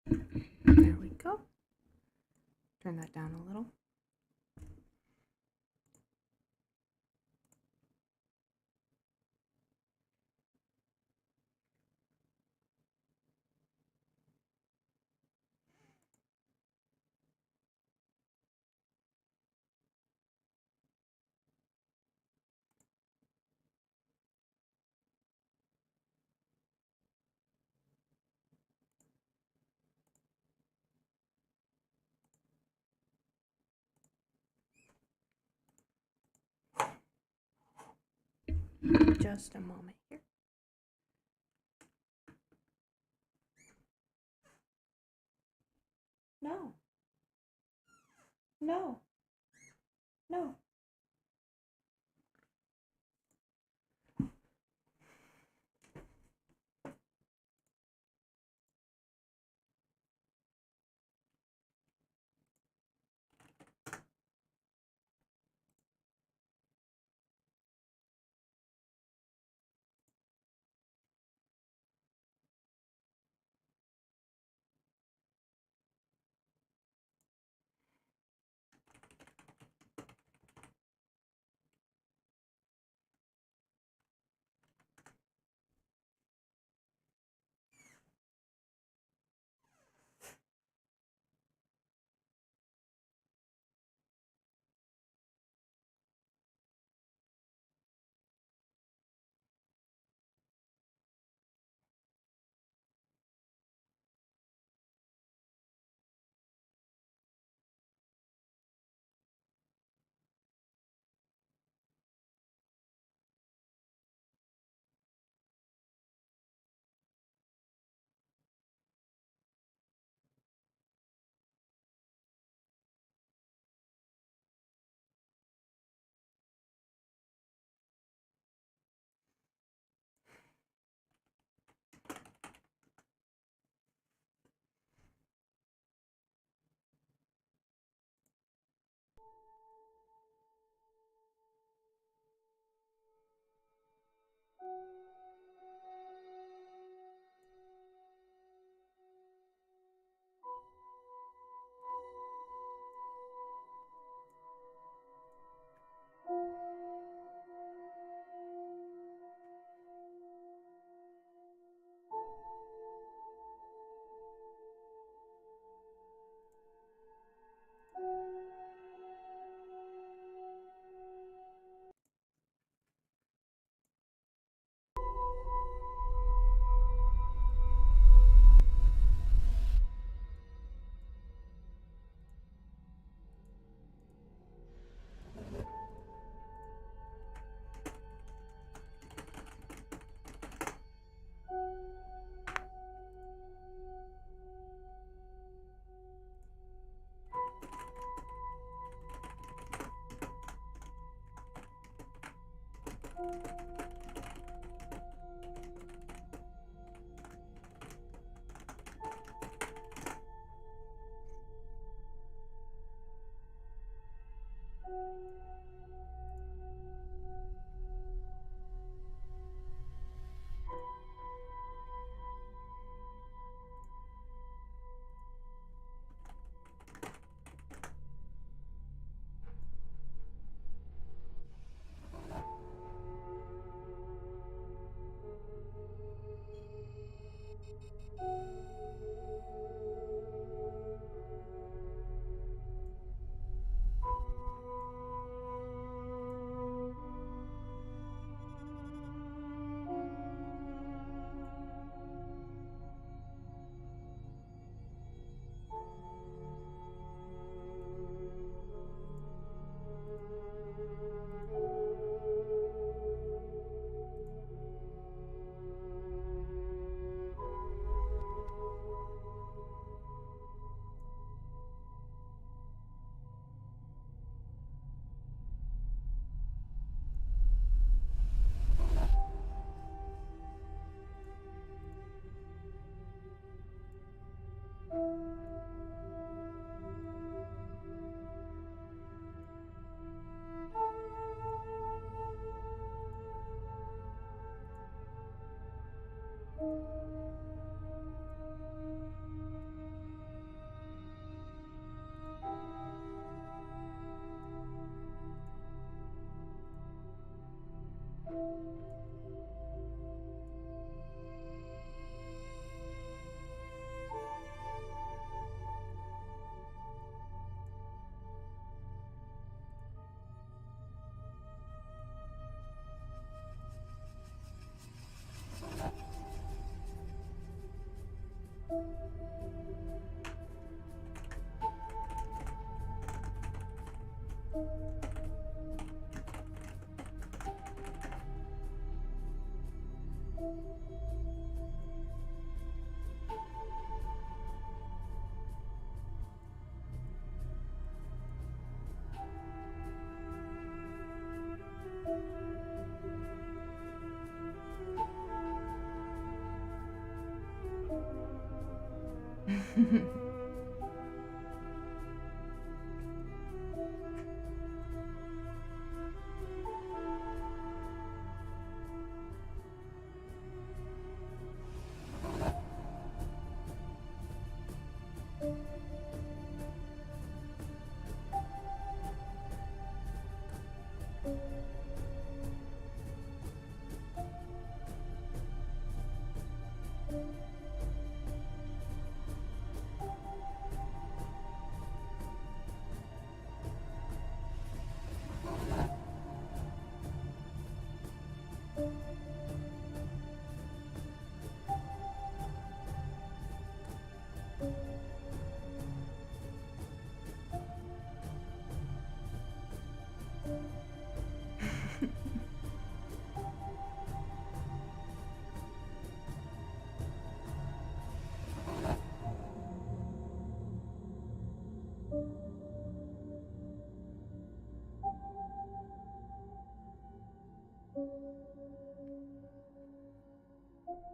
There we go. Turn that down a little. Just a moment here. No. No. No.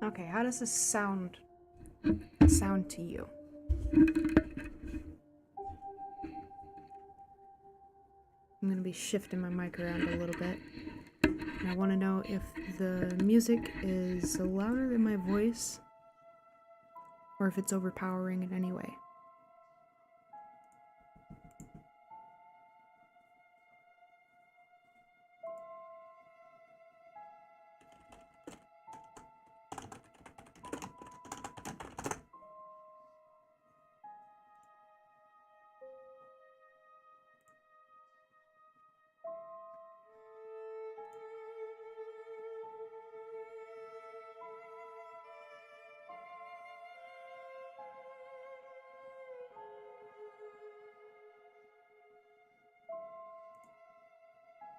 Okay, how does this sound to you? I'm gonna be shifting my mic around a little bit. And I want to know if the music is louder than my voice or if it's overpowering in any way.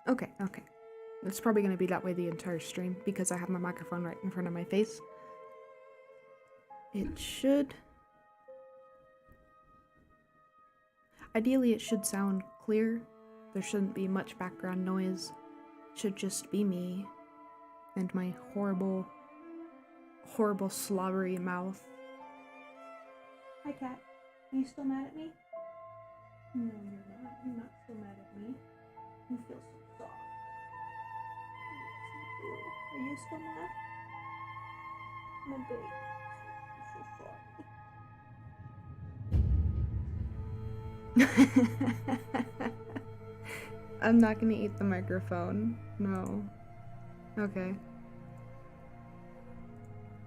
Okay. It's probably going to be that way the entire stream because I have my microphone right in front of my face. It should... Ideally, it should sound clear. There shouldn't be much background noise. It should just be me and my horrible, slobbery mouth. Hi, cat. Are you still mad at me? No, you're not. You're not still mad at me. You feel so soft. Yes, you do. Are you still mad? My baby. I'm so sorry. I'm not gonna eat the microphone. No. Okay.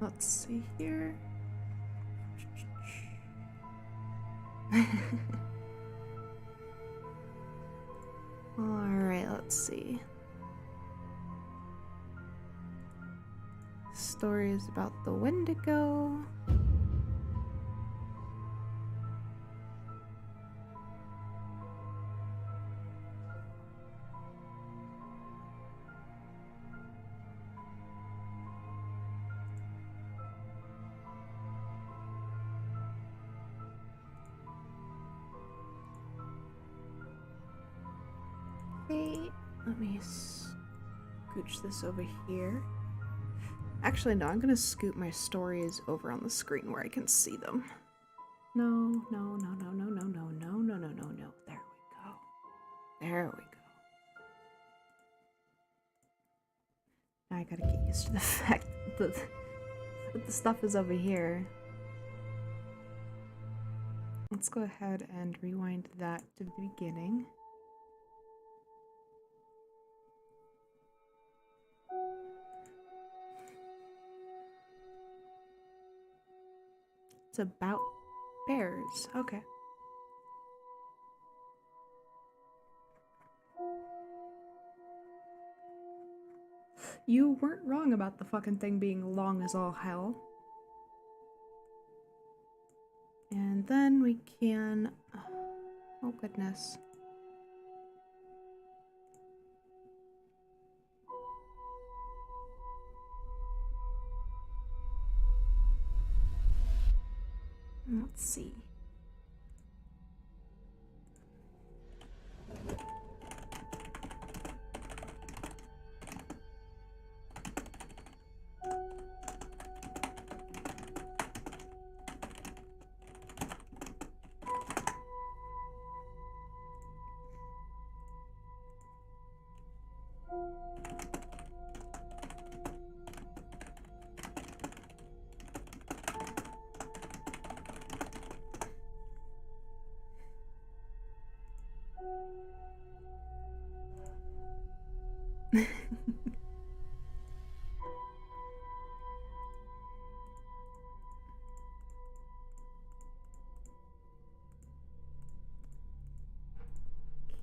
Let's see here. Alright, let's see. Stories about the Wendigo. Okay, let me scooch this over here. Actually, no, I'm gonna scoot my stories over on the screen where I can see them. No. There we go. Now I gotta get used to the fact that the stuff is over here. Let's go ahead and rewind that to the beginning. It's about bears. Okay. You weren't wrong about the fucking thing being long as all hell. And then we can... Oh, goodness. Let's see.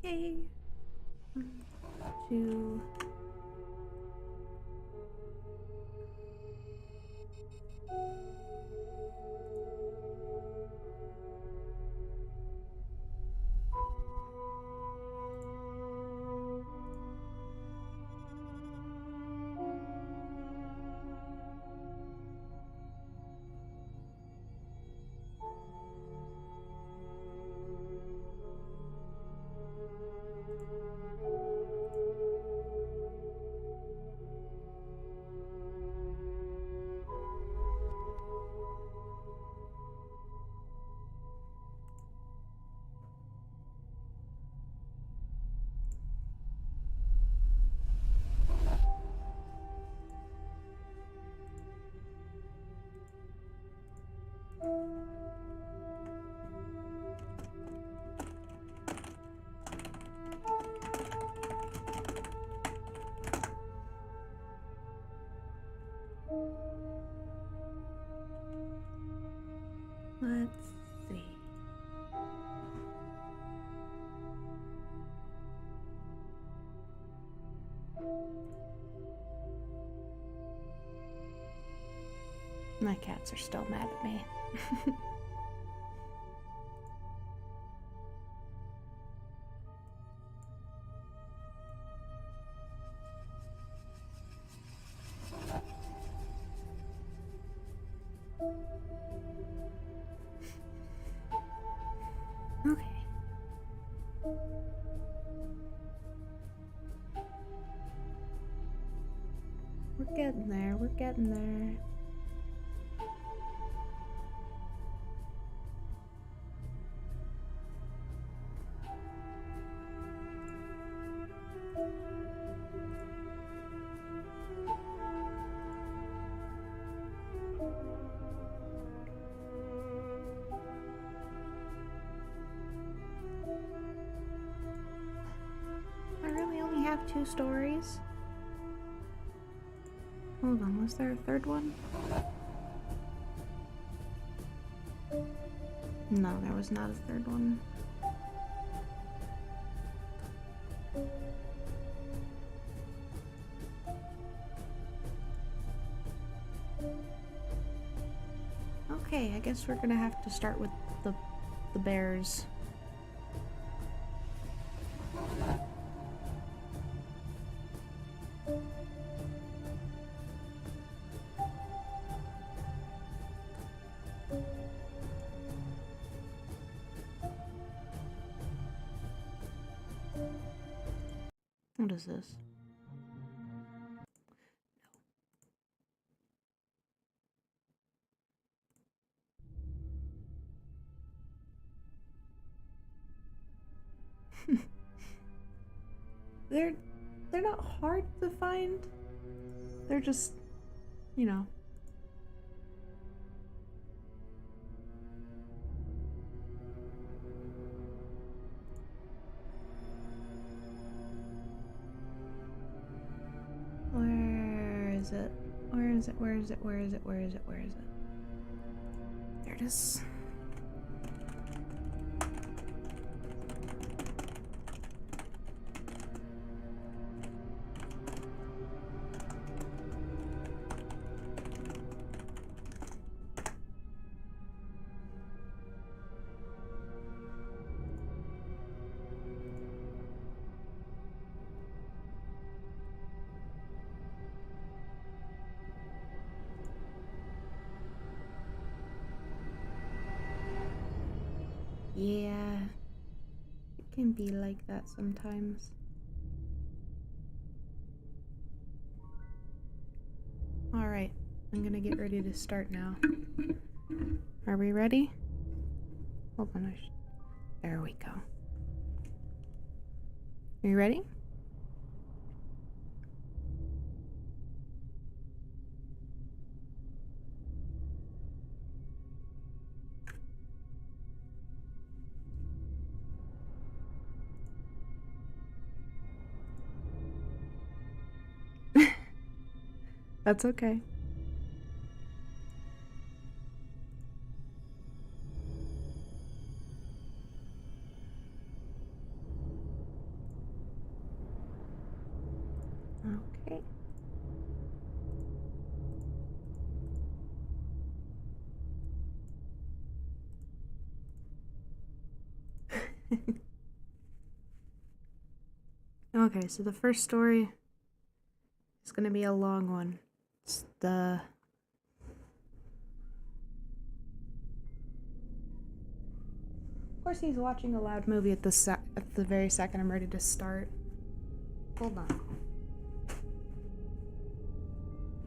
Okay. 1, 2. Let's see. My cats are still mad at me. Okay. We're getting there, we're getting there. I really only have 2 stories. Hold on, was there a third one? No, there was not a third one. Okay, I guess we're gonna have to start with the bears. What is this? They're not hard to find. They're just, you know. Where is it? Where is it? Where is it? Where is it? Where is it? Where is it? There it arthritis. Yeah, it can be like that sometimes. Alright, I'm gonna get ready to start now. Are we ready? Hold on, there we go. Are you ready? That's okay. Okay. Okay, so the first story is gonna be a long one. It's the... Of course he's watching a loud movie at the very second I'm ready to start. Hold on.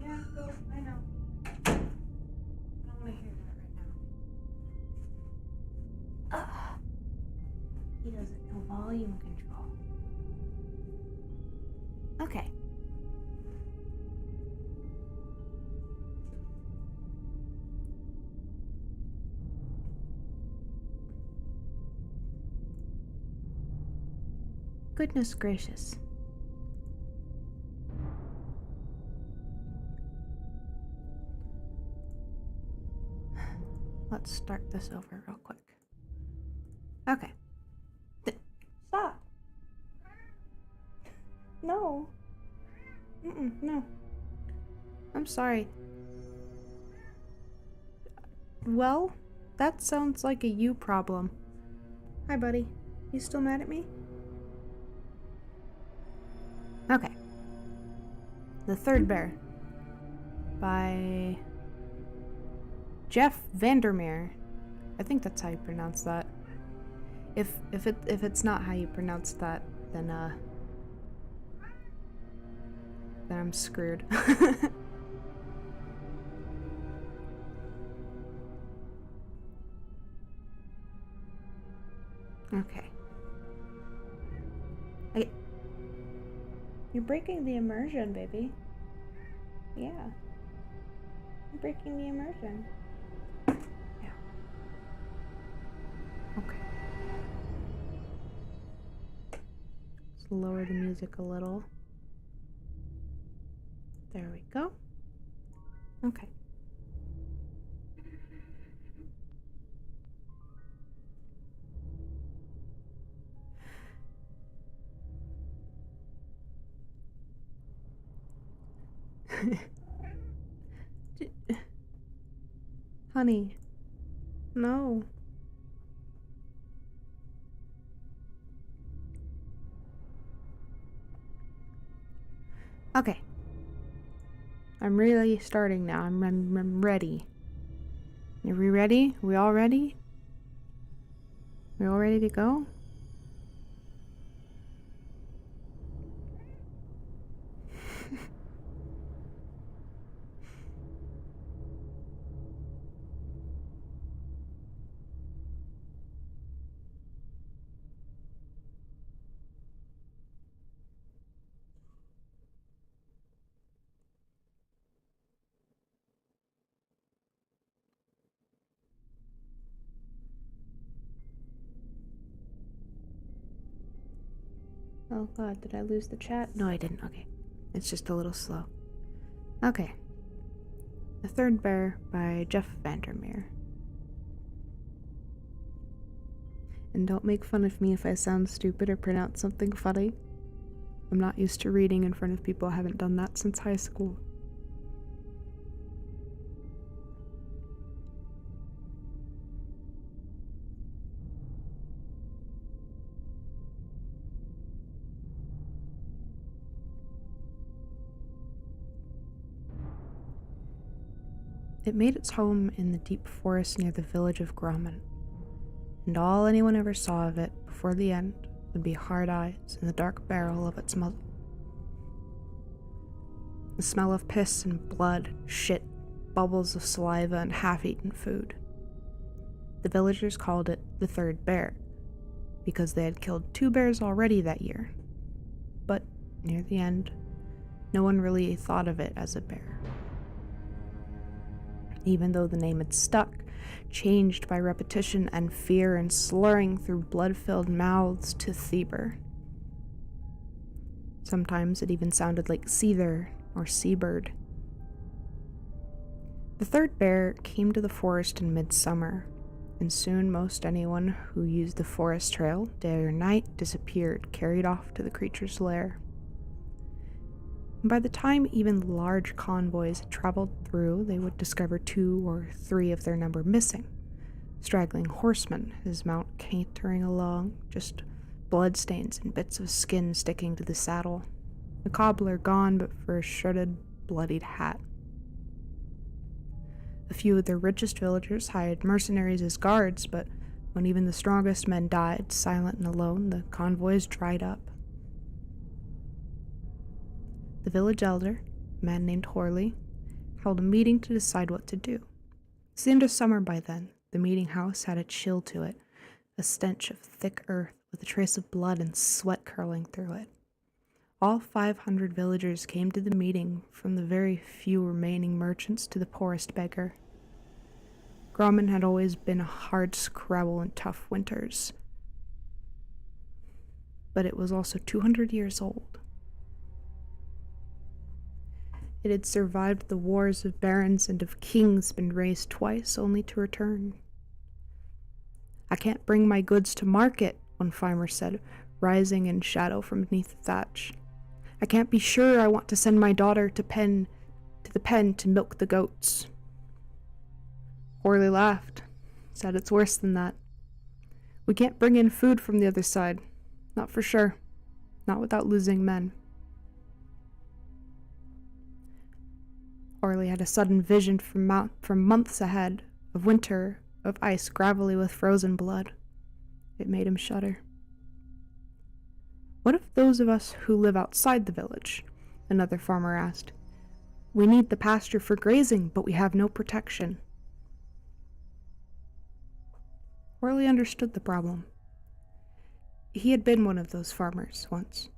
Yeah, go. I know. I don't want to hear that right now. Ugh. He doesn't know volume control. Okay. Goodness gracious. Let's start this over real quick. Okay. Stop. No. No. I'm sorry. Well, that sounds like a you problem. Hi, buddy. You still mad at me? Okay. The Third Bear by Jeff Vandermeer. I think that's how you pronounce that. If it's not how you pronounce that, then I'm screwed. Okay. You're breaking the immersion, baby. Yeah. You're breaking the immersion. Yeah. Okay. Let's lower the music a little. There we go. Okay. Honey. No. Okay. I'm really starting now. I'm ready. Are we ready? We all ready? We all ready to go? Oh god, did I lose the chat? No, I didn't. Okay. It's just a little slow. Okay. The Third Bear by Jeff Vandermeer. and don't make fun of me if I sound stupid or pronounce something funny. I'm not used to reading in front of people. I haven't done that since high school. It made its home in the deep forest near the village of Grommen, and all anyone ever saw of it before the end would be hard eyes and the dark barrel of its muzzle. The smell of piss and blood, shit, bubbles of saliva, and half-eaten food. The villagers called it the Third Bear, because they had killed 2 bears already that year. But near the end, no one really thought of it as a bear. Even though the name had stuck, changed by repetition and fear and slurring through blood-filled mouths to Theber. Sometimes it even sounded like Seether or Seabird. The Third Bear came to the forest in midsummer, and soon most anyone who used the forest trail, day or night, disappeared, carried off to the creature's lair. And by the time even large convoys had traveled through, they would discover 2 or 3 of their number missing. Straggling horsemen, his mount cantering along, just bloodstains and bits of skin sticking to the saddle. A cobbler gone but for a shredded, bloodied hat. A few of the richest villagers hired mercenaries as guards, but when even the strongest men died, silent and alone, the convoys dried up. The village elder, a man named Horley, held a meeting to decide what to do. It was the end of summer by then. The meeting house had a chill to it, a stench of thick earth with a trace of blood and sweat curling through it. All 500 villagers came to the meeting, from the very few remaining merchants to the poorest beggar. Grommen had always been a hard scrabble in tough winters, but it was also 200 years old. It had survived the wars of barons and of kings, been raised twice, only to return. "I can't bring my goods to market," one farmer said, rising in shadow from beneath the thatch. "I can't be sure I want to send my daughter to the pen to milk the goats." Horley laughed, said, "It's worse than that. We can't bring in food from the other side. Not for sure. Not without losing men." Horley had a sudden vision from months ahead, of winter, of ice gravelly with frozen blood. It made him shudder. "What of those of us who live outside the village?" another farmer asked. "We need the pasture for grazing, but we have no protection." Horley understood the problem. He had been one of those farmers once.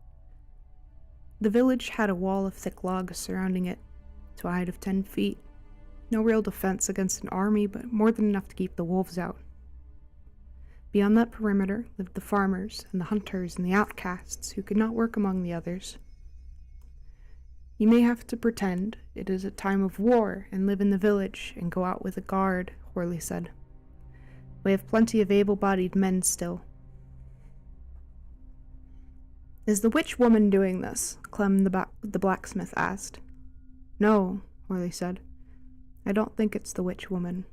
The village had a wall of thick logs surrounding it, to a height of 10 feet. No real defense against an army, but more than enough to keep the wolves out. Beyond that perimeter lived the farmers and the hunters and the outcasts who could not work among the others. "You may have to pretend it is a time of war and live in the village and go out with a guard," Horley said. "We have plenty of able-bodied men still." "Is the witch woman doing this?" Clem the blacksmith asked. "No," Horley said. "I don't think it's the witch woman."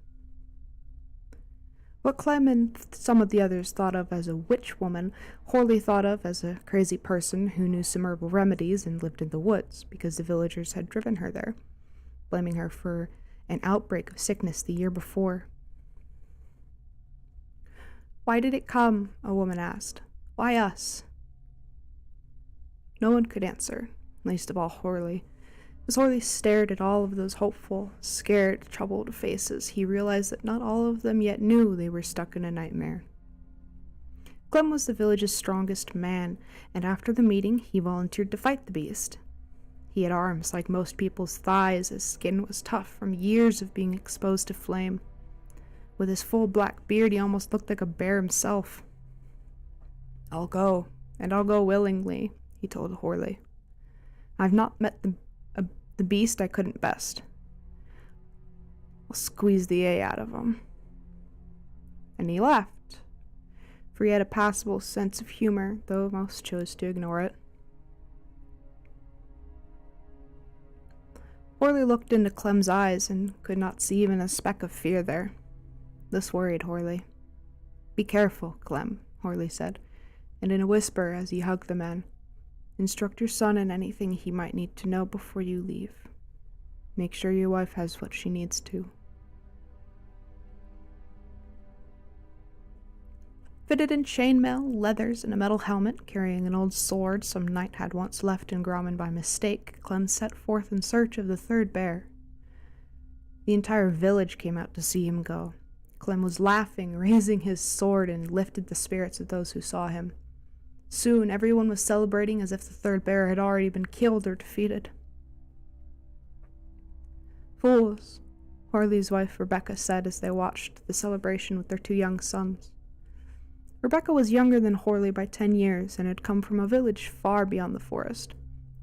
What Clem and some of the others thought of as a witch woman, Horley thought of as a crazy person who knew some herbal remedies and lived in the woods because the villagers had driven her there, blaming her for an outbreak of sickness the year before. "Why did it come?" a woman asked. "Why us?" No one could answer, least of all Horley. As Horley stared at all of those hopeful, scared, troubled faces, he realized that not all of them yet knew they were stuck in a nightmare. Clem was the village's strongest man, and after the meeting, he volunteered to fight the beast. He had arms like most people's thighs, his skin was tough from years of being exposed to flame. With his full black beard, he almost looked like a bear himself. "I'll go, and I'll go willingly," he told Horley. "I've not met the beast I couldn't best. I'll squeeze the A out of him." And he laughed. for he had a passable sense of humor, though most chose to ignore it. Horley looked into Clem's eyes and could not see even a speck of fear there. This worried Horley. "Be careful, Clem," Horley said, and in a whisper as he hugged the man. "Instruct your son in anything he might need to know before you leave. Make sure your wife has what she needs to." Fitted in chainmail, leathers, and a metal helmet, carrying an old sword some knight had once left in Grommen by mistake, Clem set forth in search of the third bear. The entire village came out to see him go. Clem was laughing, raising his sword, and lifted the spirits of those who saw him. Soon everyone was celebrating as if the third bear had already been killed or defeated. "Fools," Horley's wife Rebecca said as they watched the celebration with their 2 young sons. Rebecca was younger than Horley by 10 years and had come from a village far beyond the forest.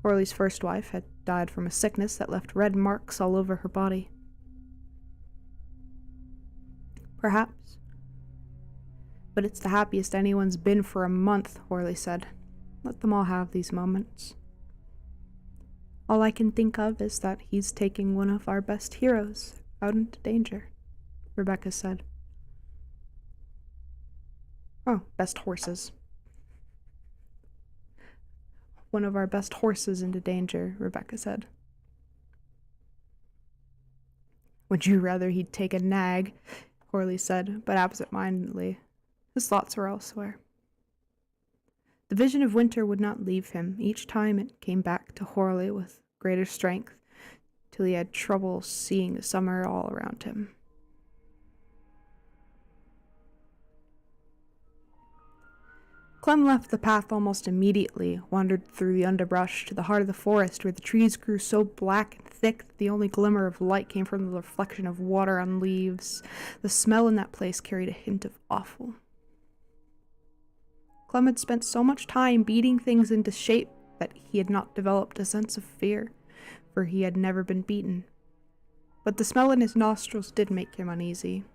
Horley's first wife had died from a sickness that left red marks all over her body. "Perhaps. But it's the happiest anyone's been for a month," Horley said. "Let them all have these moments." "All I can think of is that he's taking one of our best heroes out into danger," Rebecca said. "Oh, best horses." "One of our best horses into danger," Rebecca said. "Would you rather he'd take a nag?" Horley said, but absent-mindedly. His thoughts were elsewhere. The vision of winter would not leave him. Each time it came back to Horley with greater strength, till he had trouble seeing summer all around him. Clem left the path almost immediately, wandered through the underbrush to the heart of the forest, where the trees grew so black and thick that the only glimmer of light came from the reflection of water on leaves. The smell in that place carried a hint of awful. Clem had spent so much time beating things into shape that he had not developed a sense of fear, for he had never been beaten. But the smell in his nostrils did make him uneasy.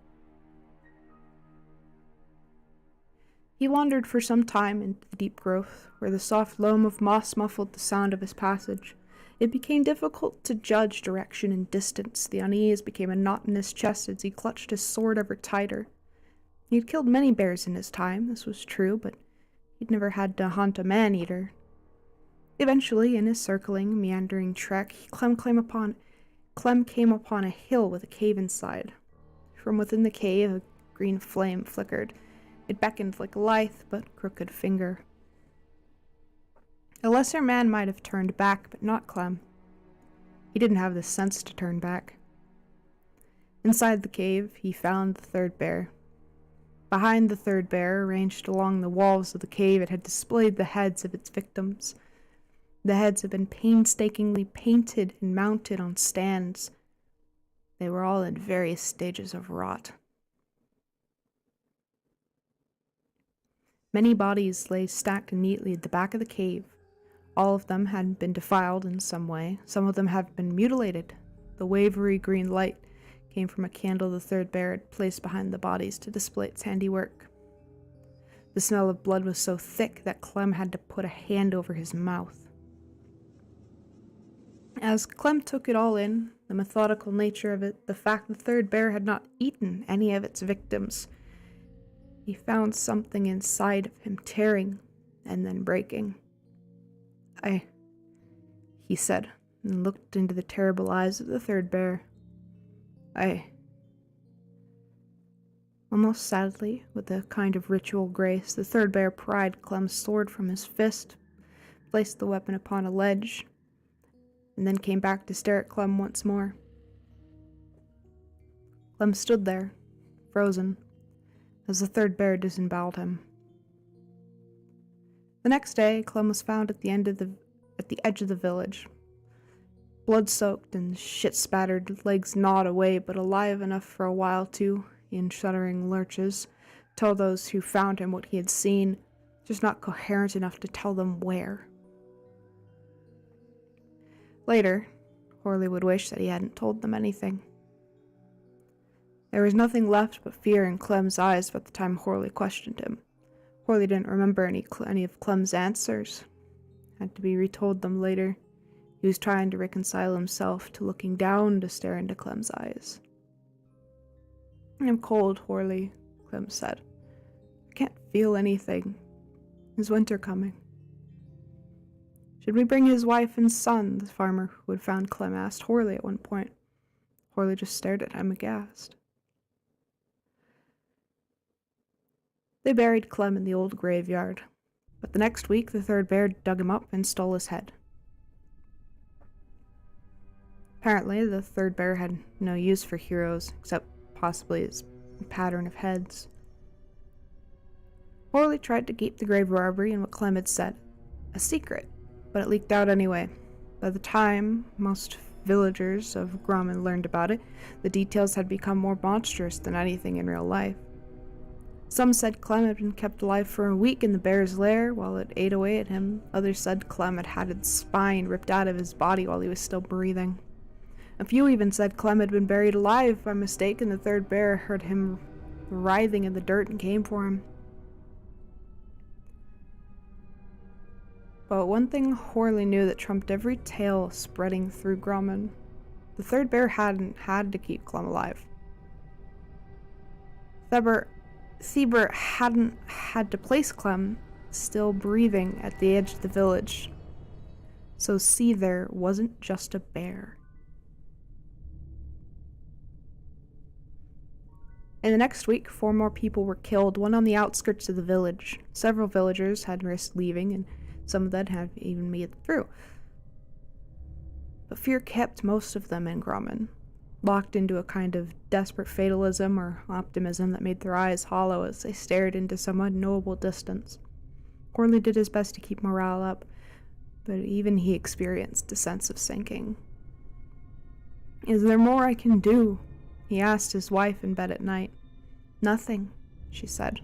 He wandered for some time into the deep growth, where the soft loam of moss muffled the sound of his passage. It became difficult to judge direction and distance. The unease became a knot in his chest as he clutched his sword ever tighter. He had killed many bears in his time, this was true, but he'd never had to hunt a man-eater. Eventually, in his circling, meandering trek, Clem came upon a hill with a cave inside. From within the cave, a green flame flickered. It beckoned like a lithe but crooked finger. A lesser man might have turned back, but not Clem. He didn't have the sense to turn back. Inside the cave, he found the third bear. Behind the third bear, arranged along the walls of the cave, it had displayed the heads of its victims. The heads had been painstakingly painted and mounted on stands. They were all in various stages of rot. Many bodies lay stacked neatly at the back of the cave. All of them had been defiled in some way. Some of them had been mutilated. The wavery green light came from a candle the third bear had placed behind the bodies to display its handiwork. The smell of blood was so thick that Clem had to put a hand over his mouth. As Clem took it all in, the methodical nature of it, the fact the third bear had not eaten any of its victims, he found something inside of him tearing and then breaking. He said, and looked into the terrible eyes of the third bear. Almost sadly, with a kind of ritual grace, the third bear pried Clem's sword from his fist, placed the weapon upon a ledge, and then came back to stare at Clem once more. Clem stood there, frozen, as the third bear disemboweled him. The next day, Clem was found at the edge of the village. Blood-soaked and shit-spattered, legs gnawed away, but alive enough for a while to, in shuddering lurches, tell those who found him what he had seen, just not coherent enough to tell them where. Later, Horley would wish that he hadn't told them anything. There was nothing left but fear in Clem's eyes by the time Horley questioned him. Horley didn't remember any of Clem's answers. Had to be retold them later. He was trying to reconcile himself to looking down to stare into Clem's eyes. "I'm cold, Horley," Clem said. "I can't feel anything. Is winter coming?" "Should we bring his wife and son?" the farmer who had found Clem asked Horley at one point. Horley just stared at him aghast. They buried Clem in the old graveyard, but the next week the third bear dug him up and stole his head. Apparently, the third bear had no use for heroes, except possibly his pattern of heads. Horley tried to keep the grave robbery and what Clem had said a secret, but it leaked out anyway. By the time most villagers of Grommen learned about it, the details had become more monstrous than anything in real life. Some said Clem had been kept alive for a week in the bear's lair while it ate away at him. Others said Clem had had its spine ripped out of his body while he was still breathing. A few even said Clem had been buried alive by mistake and the third bear heard him writhing in the dirt and came for him. But one thing Horley knew that trumped every tale spreading through Grommen: the third bear hadn't had to keep Clem alive. Thieber hadn't had to place Clem still breathing at the edge of the village. So Seether wasn't just a bear. In the next week, 4 more people were killed, one on the outskirts of the village. Several villagers had risked leaving, and some of them had even made it through. But fear kept most of them in Grommen, locked into a kind of desperate fatalism or optimism that made their eyes hollow as they stared into some unknowable distance. Horley did his best to keep morale up, but even he experienced a sense of sinking. "Is there more I can do?" he asked his wife in bed at night. "Nothing," she said.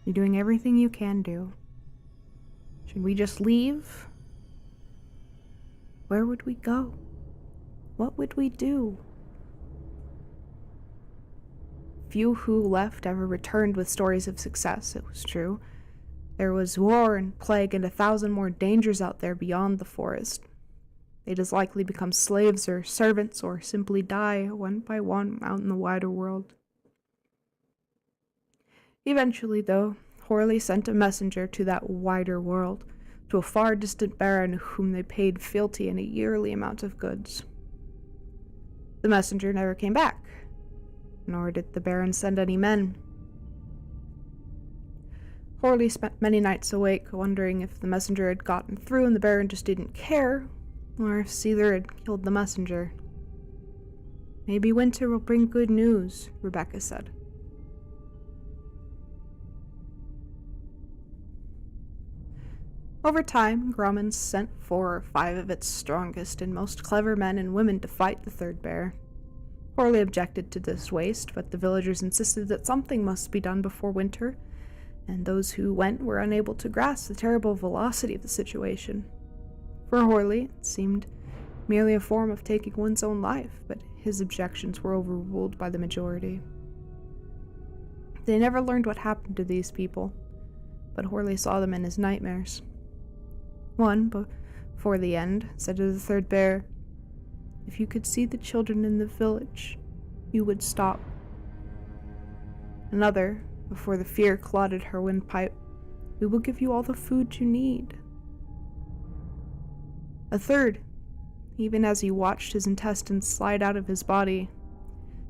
"You're doing everything you can do. Should we just leave? Where would we go? What would we do?" Few who left ever returned with stories of success, it was true. There was war and plague and 1,000 more dangers out there beyond the forest. They'd as likely become slaves or servants or simply die one by one out in the wider world. Eventually, though, Horley sent a messenger to that wider world, to a far distant baron whom they paid fealty and a yearly amount of goods. The messenger never came back, nor did the baron send any men. Horley spent many nights awake, wondering if the messenger had gotten through and the baron just didn't care, or if Seether had killed the messenger. "Maybe winter will bring good news," Rebecca said. Over time, Grommen sent 4 or 5 of its strongest and most clever men and women to fight the third bear. Horley objected to this waste, but the villagers insisted that something must be done before winter, and those who went were unable to grasp the terrible velocity of the situation. For Horley, it seemed merely a form of taking one's own life, but his objections were overruled by the majority. They never learned what happened to these people, but Horley saw them in his nightmares. One, before the end, said to the third bear, "If you could see the children in the village, you would stop." Another, before the fear clotted her windpipe, "We will give you all the food you need." A third, even as he watched his intestines slide out of his body,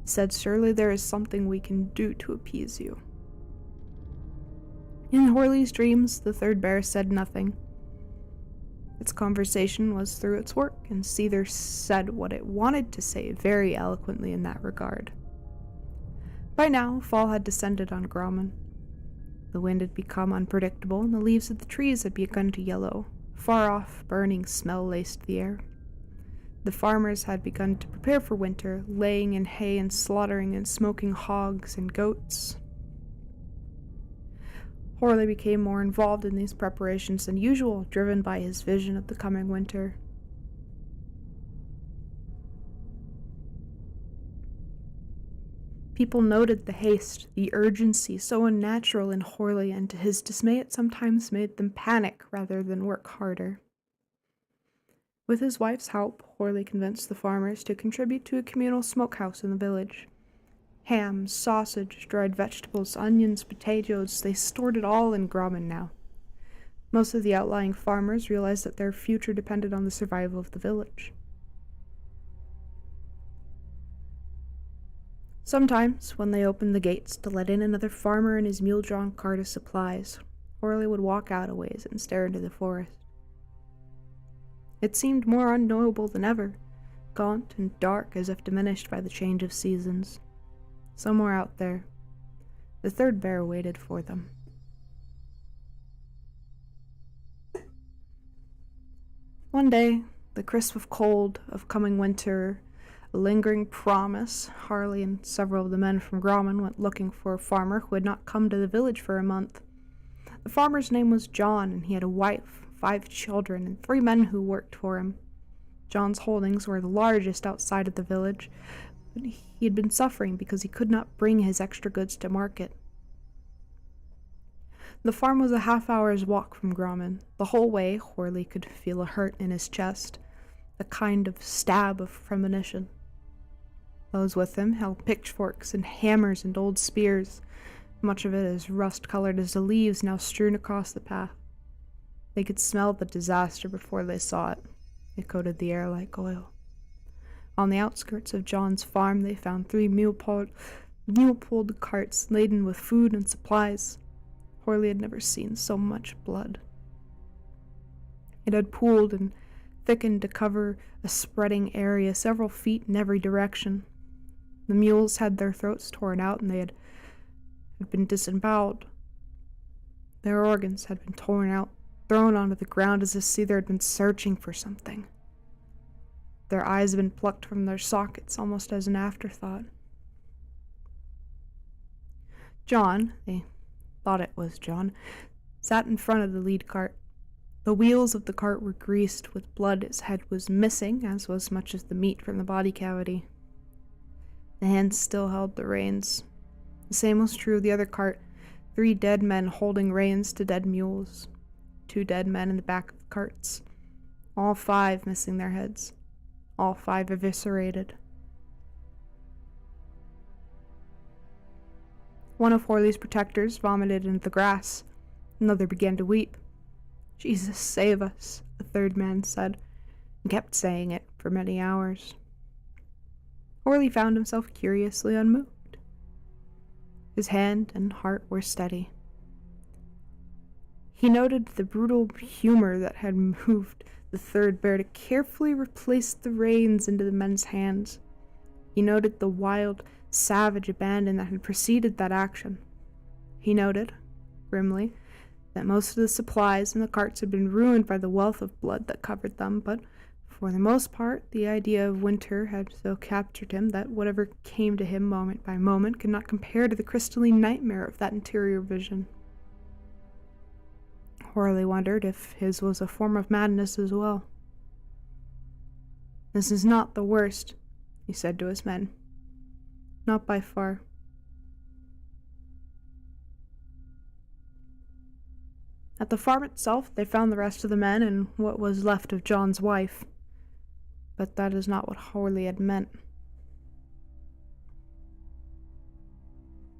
said, "Surely there is something we can do to appease you." In Horley's dreams, the third bear said nothing. Its conversation was through its work, and Seether said what it wanted to say very eloquently in that regard. By now, fall had descended on Grommen. The wind had become unpredictable, and the leaves of the trees had begun to yellow. Far off, burning smell laced the air. The farmers had begun to prepare for winter, laying in hay and slaughtering and smoking hogs and goats. Horley became more involved in these preparations than usual, driven by his vision of the coming winter. People noted the haste, the urgency, so unnatural in Horley, and to his dismay it sometimes made them panic rather than work harder. With his wife's help, Horley convinced the farmers to contribute to a communal smokehouse in the village. Ham, sausage, dried vegetables, onions, potatoes, they stored it all in Grauman now. Most of the outlying farmers realized that their future depended on the survival of the village. Sometimes, when they opened the gates to let in another farmer and his mule-drawn cart of supplies, Horley would walk out a ways and stare into the forest. It seemed more unknowable than ever, gaunt and dark as if diminished by the change of seasons. Somewhere out there, the third bear waited for them. One day, the crisp of cold of coming winter, a lingering promise, Harley and several of the men from Grauman went looking for a farmer who had not come to the village for a month. The farmer's name was John, and he had a wife, 5 children, and 3 men who worked for him. John's holdings were the largest outside of the village, but he had been suffering because he could not bring his extra goods to market. The farm was a half-hour's walk from Grauman. The whole way, Horley could feel a hurt in his chest, a kind of stab of premonition. Those with him held pitchforks and hammers and old spears, much of it as rust-colored as the leaves now strewn across the path. They could smell the disaster before they saw it. It coated the air like oil. On the outskirts of John's farm, they found 3 mule-pulled carts laden with food and supplies. Horley had never seen so much blood. It had pooled and thickened to cover a spreading area several feet in every direction. The mules had their throats torn out, and they had been disemboweled. Their organs had been torn out, thrown onto the ground as if either had been searching for something. Their eyes had been plucked from their sockets almost as an afterthought. John, they thought it was John, sat in front of the lead cart. The wheels of the cart were greased with blood. His head was missing, as was much of the meat from the body cavity. The hands still held the reins. The same was true of the other cart, 3 dead men holding reins to dead mules, 2 dead men in the back of the carts, all 5 missing their heads, all 5 eviscerated. One of Horley's protectors vomited into the grass. Another began to weep. "Jesus, save us," a third man said, and kept saying it for many hours. Horley found himself curiously unmoved. His hand and heart were steady. He noted the brutal humor that had moved the third bear to carefully replace the reins into the men's hands. He noted the wild, savage abandon that had preceded that action. He noted, grimly, that most of the supplies in the carts had been ruined by the wealth of blood that covered them, but for the most part the idea of winter had so captured him that whatever came to him moment by moment could not compare to the crystalline nightmare of that interior vision. Horley wondered if his was a form of madness as well. "This is not the worst," he said to his men. "Not by far." At the farm itself, they found the rest of the men and what was left of John's wife. But that is not what Horley had meant.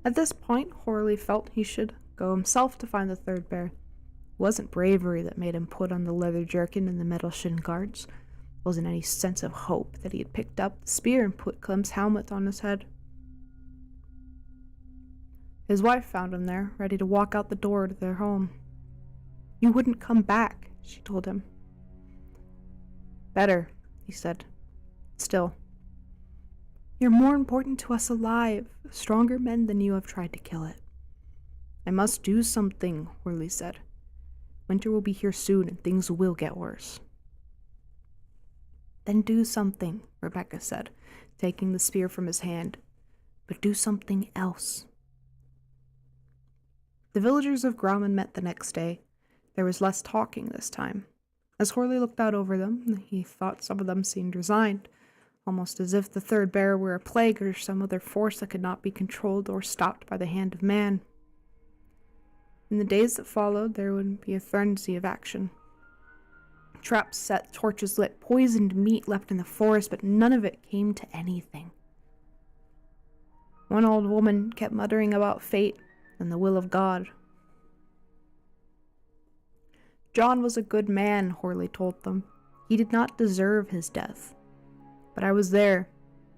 At this point, Horley felt he should go himself to find the third bear. It wasn't bravery that made him put on the leather jerkin and the metal shin guards. It wasn't any sense of hope that he had picked up the spear and put Clem's helmet on his head. His wife found him there, ready to walk out the door to their home. "You wouldn't come back," she told him. "Better," he said. "Still, you're more important to us alive. Stronger men than you have tried to kill it." "I must do something," Horley said. "Winter will be here soon and things will get worse." "Then do something," Rebecca said, taking the spear from his hand. "But do something else." The villagers of Grauman met the next day. There was less talking this time. As Horley looked out over them, he thought some of them seemed resigned. almost as if the third bear were a plague or some other force that could not be controlled or stopped by the hand of man. In the days that followed, there would be a frenzy of action. Traps set, torches lit, poisoned meat left in the forest, but none of it came to anything. One old woman kept muttering about fate and the will of God. John was a good man, Horley told them. He did not deserve his death. But I was there.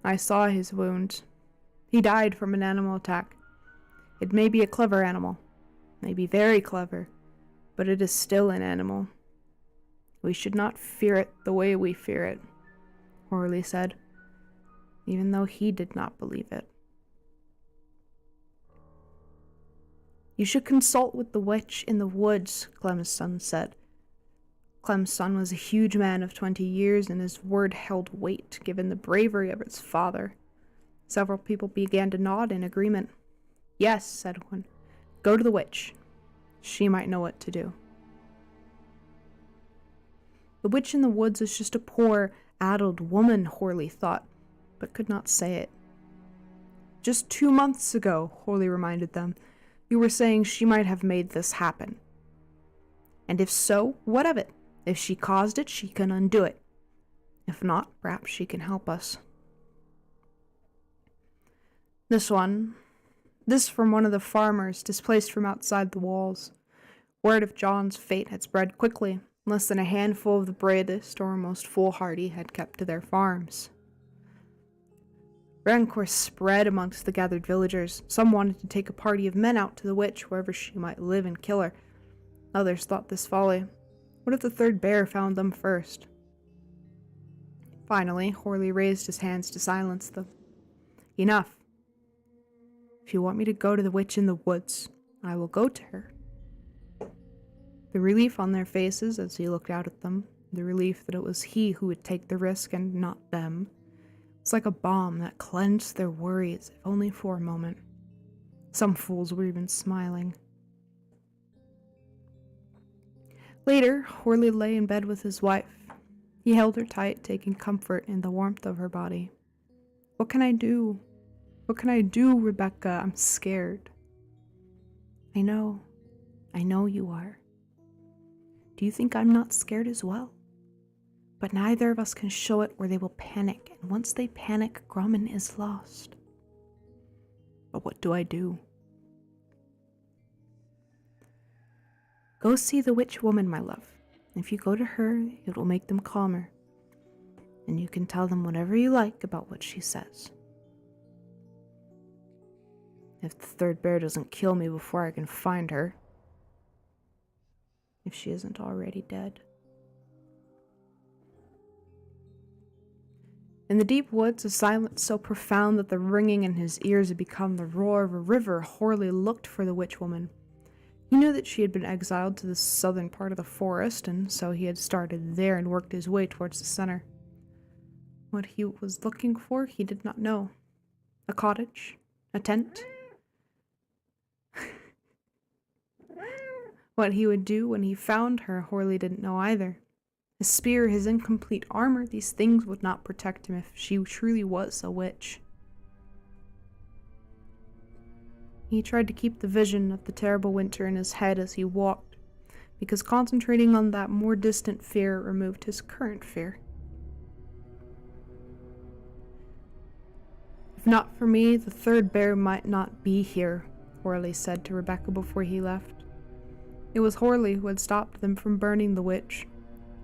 I saw his wounds. He died from an animal attack. It may be a clever animal, may be very clever, but it is still an animal. We should not fear it the way we fear it, Horley said, even though he did not believe it. You should consult with the witch in the woods, Clem's son said. Clem's son was a huge man of 20 years, and his word held weight, given the bravery of his father. Several people began to nod in agreement. Yes, said one. Go to the witch. She might know what to do. The witch in the woods is just a poor, addled woman, Horley thought, but could not say it. Just 2 months ago, Horley reminded them, you were saying she might have made this happen. And if so, what of it? If she caused it, she can undo it. If not, perhaps she can help us. This from one of the farmers displaced from outside the walls. Word of John's fate had spread quickly. Less than a handful of the bravest or most foolhardy had kept to their farms. Rancor spread amongst the gathered villagers. Some wanted to take a party of men out to the witch, wherever she might live, and kill her. Others thought this folly. What if the third bear found them first? Finally, Horley raised his hands to silence them. Enough. If you want me to go to the witch in the woods, I will go to her. The relief on their faces as he looked out at them, the relief that it was he who would take the risk and not them, it's like a balm that cleansed their worries, if only for a moment. Some fools were even smiling. Later, Horley lay in bed with his wife. He held her tight, taking comfort in the warmth of her body. What can I do? What can I do, Rebecca? I'm scared. I know you are. Do you think I'm not scared as well? But neither of us can show it or they will panic, and once they panic, Grumman is lost. But what do I do? Go see the witch woman, my love. If you go to her, it will make them calmer. And you can tell them whatever you like about what she says. If the third bear doesn't kill me before I can find her. If she isn't already dead. In the deep woods, a silence so profound that the ringing in his ears had become the roar of a river, Horley looked for the witch woman. He knew that she had been exiled to the southern part of the forest, and so he had started there and worked his way towards the center. What he was looking for, he did not know. A cottage? A tent? What he would do when he found her, Horley didn't know either. His spear, his incomplete armor, these things would not protect him if she truly was a witch. He tried to keep the vision of the terrible winter in his head as he walked, because concentrating on that more distant fear removed his current fear. If not for me, the third bear might not be here, Horley said to Rebecca before he left. It was Horley who had stopped them from burning the witch.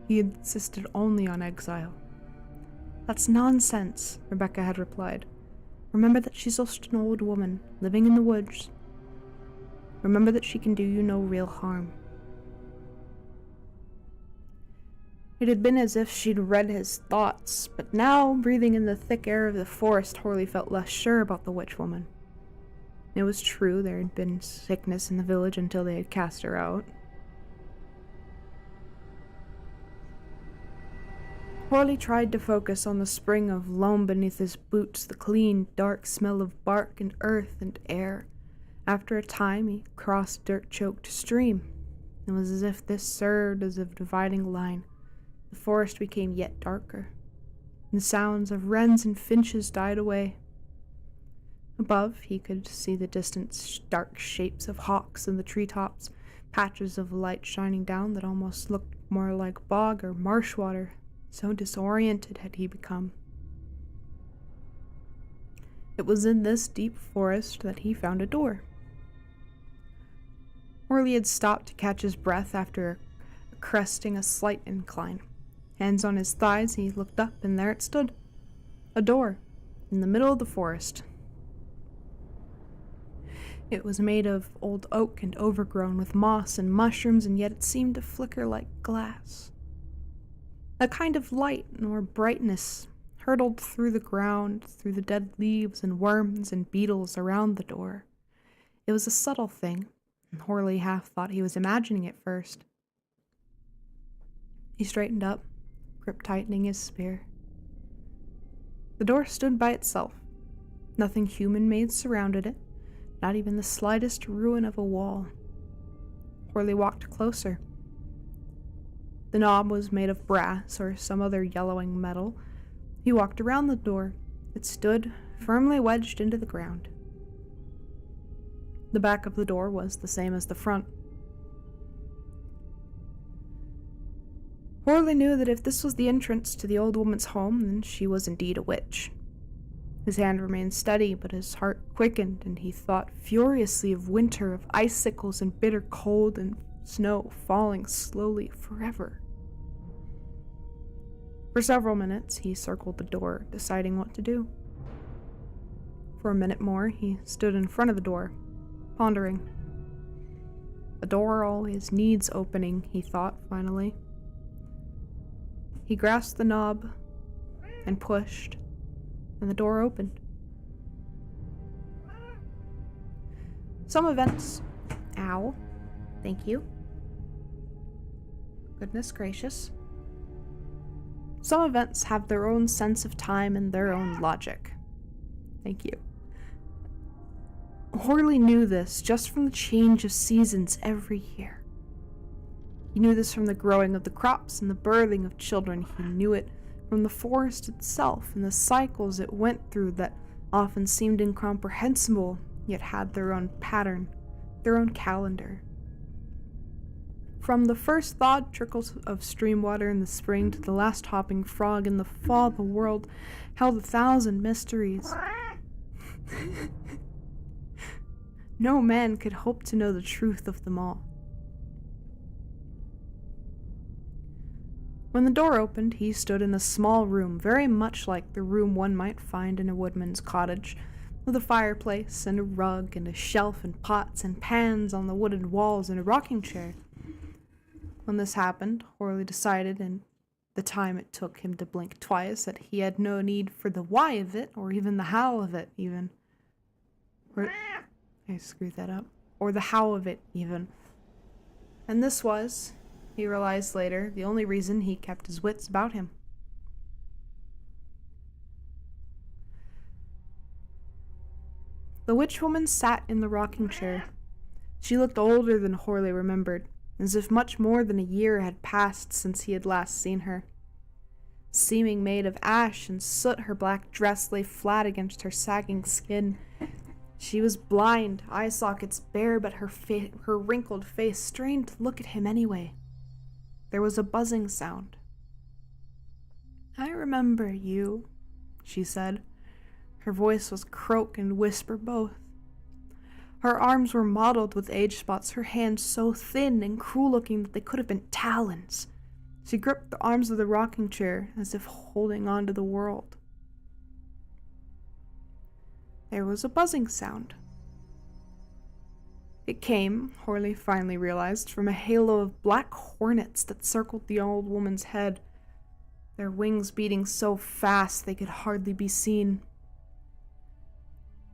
He insisted only on exile. That's nonsense, Rebecca had replied. Remember that she's just an old woman, living in the woods. Remember that she can do you no real harm. It had been as if she'd read his thoughts, but now, breathing in the thick air of the forest, Horley felt less sure about the witch woman. It was true there had been sickness in the village until they had cast her out. Horley tried to focus on the spring of loam beneath his boots, the clean, dark smell of bark and earth and air. After a time, he crossed a dirt-choked stream. It was as if this served as a dividing line. The forest became yet darker. and sounds of wrens and finches died away. Above, he could see the distant dark shapes of hawks in the treetops, patches of light shining down that almost looked more like bog or marsh water, so disoriented had he become. It was in this deep forest that he found a door. Orly had stopped to catch his breath after cresting a slight incline. Hands on his thighs, he looked up, and there it stood. A door, in the middle of the forest. It was made of old oak and overgrown with moss and mushrooms, and yet it seemed to flicker like glass. A kind of light or brightness hurtled through the ground, through the dead leaves and worms and beetles around the door. It was a subtle thing, and Horley half thought he was imagining it first. He straightened up, grip tightening his spear. The door stood by itself. Nothing human-made surrounded it, not even the slightest ruin of a wall. Horley walked closer. The knob was made of brass or some other yellowing metal. He walked around the door. It stood, firmly wedged into the ground. The back of the door was the same as the front. Horley knew that if this was the entrance to the old woman's home, then she was indeed a witch. His hand remained steady, but his heart quickened, and he thought furiously of winter, of icicles and bitter cold and snow falling slowly forever. For several minutes, he circled the door, deciding what to do. For a minute more, he stood in front of the door, pondering. A door always needs opening, he thought, finally. He grasped the knob and pushed, and the door opened. Some events... Ow. Thank you. Goodness gracious. Some events have their own sense of time and their own logic. Thank you. Horley knew this just from the change of seasons every year. He knew this from the growing of the crops and the birthing of children. He knew it from the forest itself and the cycles it went through that often seemed incomprehensible, yet had their own pattern, their own calendar. From the first thawed trickles of stream water in the spring to the last hopping frog in the fall, the world held 1,000 mysteries. No man could hope to know the truth of them all. When the door opened, he stood in a small room, very much like the room one might find in a woodman's cottage, with a fireplace and a rug and a shelf and pots and pans on the wooden walls and a rocking chair. When this happened, Horley decided, in the time it took him to blink twice, that he had no need for the why of it, or even the how of it, even. I screwed that up. Or the how of it, even. And this was, he realized later, the only reason he kept his wits about him. The witch woman sat in the rocking chair. She looked older than Horley remembered, as if much more than a year had passed since he had last seen her. Seeming made of ash and soot, her black dress lay flat against her sagging skin. She was blind, eye sockets bare, but her wrinkled face strained to look at him anyway. There was a buzzing sound. "I remember you," she said. Her voice was croak and whisper both. Her arms were mottled with age spots, her hands so thin and cruel-looking that they could have been talons. She gripped the arms of the rocking chair as if holding on to the world. There was a buzzing sound. It came, Horley finally realized, from a halo of black hornets that circled the old woman's head, their wings beating so fast they could hardly be seen.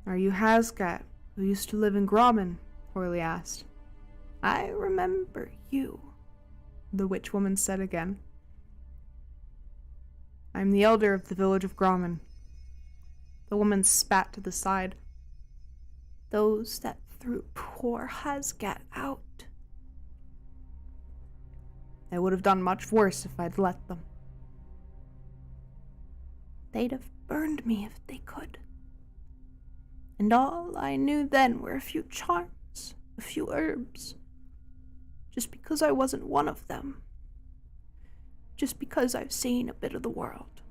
"Are you Hasgat, who used to live in Grommen?" Horley asked. "I remember you," the witch woman said again. "I'm the elder of the village of Grommen." The woman spat to the side. "Those that threw poor Hasgat out." "They would have done much worse if I'd let them." they'd have burned me if they could. And all I knew then were a few charms, a few herbs, just because I wasn't one of them, just because I've seen a bit of the world.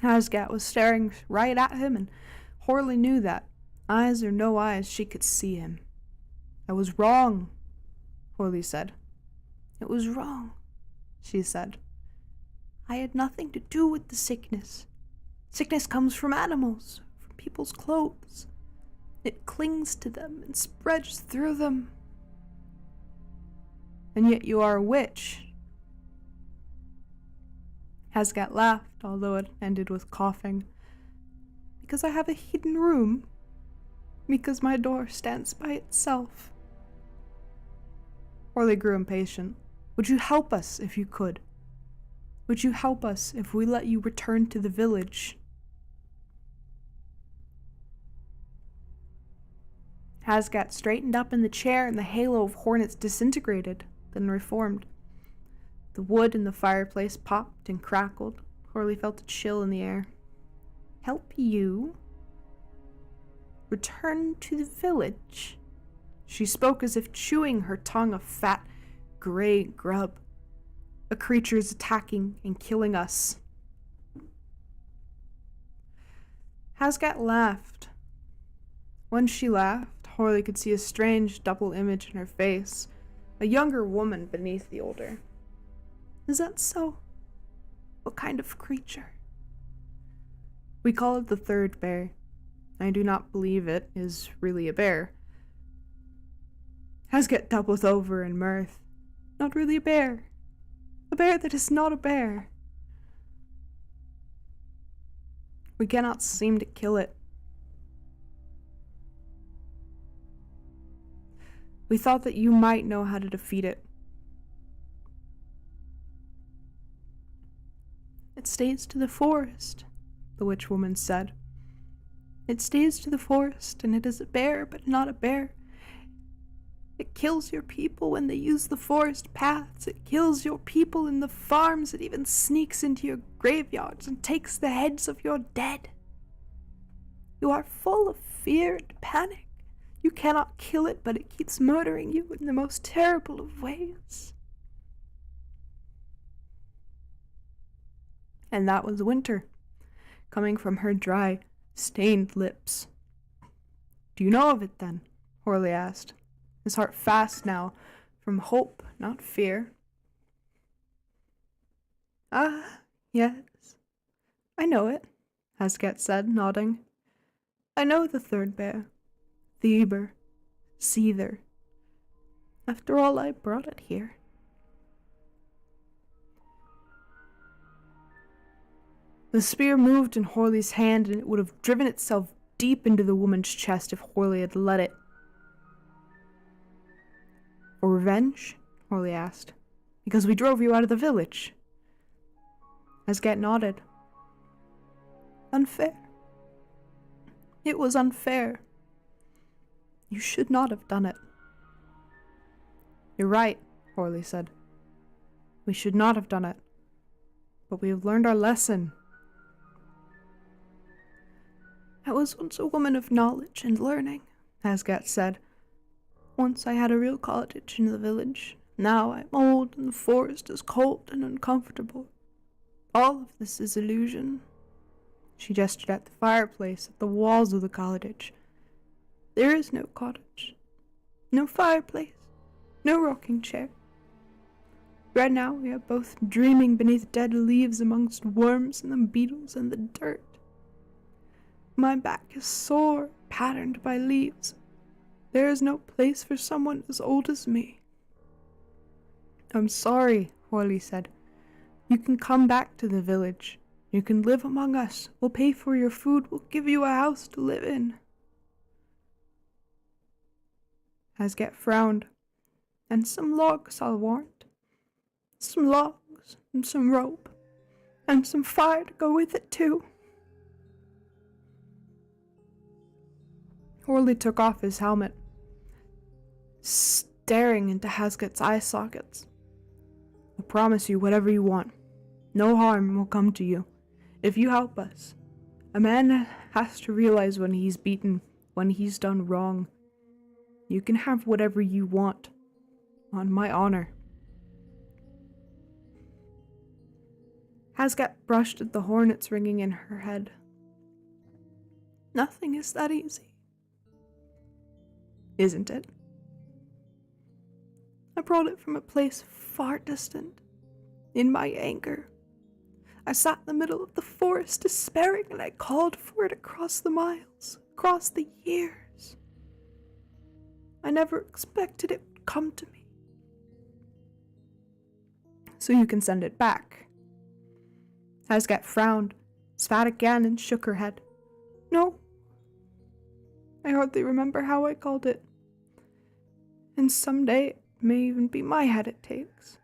Asgat was staring right at him, and Horley knew that, eyes or no eyes, she could see him. I was wrong, Horley said. It was wrong, she said. I had nothing to do with the sickness. Sickness comes from animals, from people's clothes. It clings to them and spreads through them. And yet you are a witch. Asgat laughed, although it ended with coughing. Because I have a hidden room. Because my door stands by itself. Horley grew impatient. Would you help us if you could? Would you help us if we let you return to the village? Asgat straightened up in the chair and the halo of hornets disintegrated, then reformed. The wood in the fireplace popped and crackled. Horley felt a chill in the air. Help you? Return to the village? She spoke as if chewing her tongue of fat, gray grub. A creature is attacking and killing us. Asgat laughed. When she laughed, Horley could see a strange double image in her face, a younger woman beneath the older. Is that so? What kind of creature? We call it the third bear. I do not believe it is really a bear. Asgat doubled over in mirth. Not really a bear. A bear that is not a bear. We cannot seem to kill it. We thought that you might know how to defeat it. It stays to the forest, the witch woman said. It stays to the forest, and it is a bear, but not a bear. It kills your people when they use the forest paths. It kills your people in the farms. It even sneaks into your graveyards and takes the heads of your dead. You are full of fear and panic. You cannot kill it, but it keeps murdering you in the most terrible of ways. And that was Winter, coming from her dry, stained lips. Do you know of it, then? Horley asked, his heart fast now, from hope, not fear. Ah, yes, I know it, Asgat said, nodding. I know the third bear, Thieber, Seether. After all, I brought it here. The spear moved in Horley's hand, and it would have driven itself deep into the woman's chest if Horley had let it. For revenge? Horley asked. Because we drove you out of the village. Asgat nodded. Unfair. It was unfair. You should not have done it. You're right, Horley said. We should not have done it. But we have learned our lesson. I was once a woman of knowledge and learning, Asgat said. Once I had a real cottage in the village. Now I'm old and the forest is cold and uncomfortable. All of this is illusion. She gestured at the fireplace at the walls of the cottage. There is no cottage, no fireplace, no rocking chair. Right now we are both dreaming beneath dead leaves amongst worms and the beetles and the dirt. My back is sore, patterned by leaves. There is no place for someone as old as me. I'm sorry, Horley said. You can come back to the village. You can live among us. We'll pay for your food. We'll give you a house to live in. Asgat frowned. And some logs, I'll warrant. Some logs and some rope. And some fire to go with it, too. Horley took off his helmet, staring into Asgat's eye sockets. I promise you whatever you want. No harm will come to you if you help us. A man has to realize when he's beaten, when he's done wrong. You can have whatever you want, on my honor." Hasgat brushed at the hornets ringing in her head. "Nothing is that easy, isn't it? I brought it from a place far distant. In my anger, I sat in the middle of the forest despairing, and I called for it across the miles, across the years. I never expected it would come to me." "So you can send it back." Hasgat frowned, spat again, and shook her head. "No. I hardly remember how I called it. And someday it may even be my head it takes.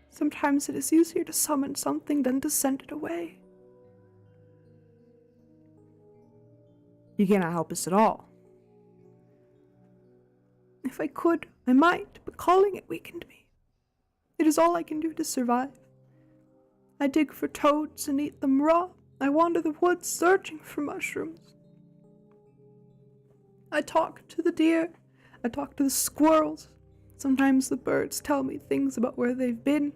Sometimes it is easier to summon something than to send it away." "You cannot help us at all." "If I could, I might, but calling it weakened me. It is all I can do to survive. I dig for toads and eat them raw. I wander the woods searching for mushrooms. I talk to the deer. I talk to the squirrels. Sometimes the birds tell me things about where they've been.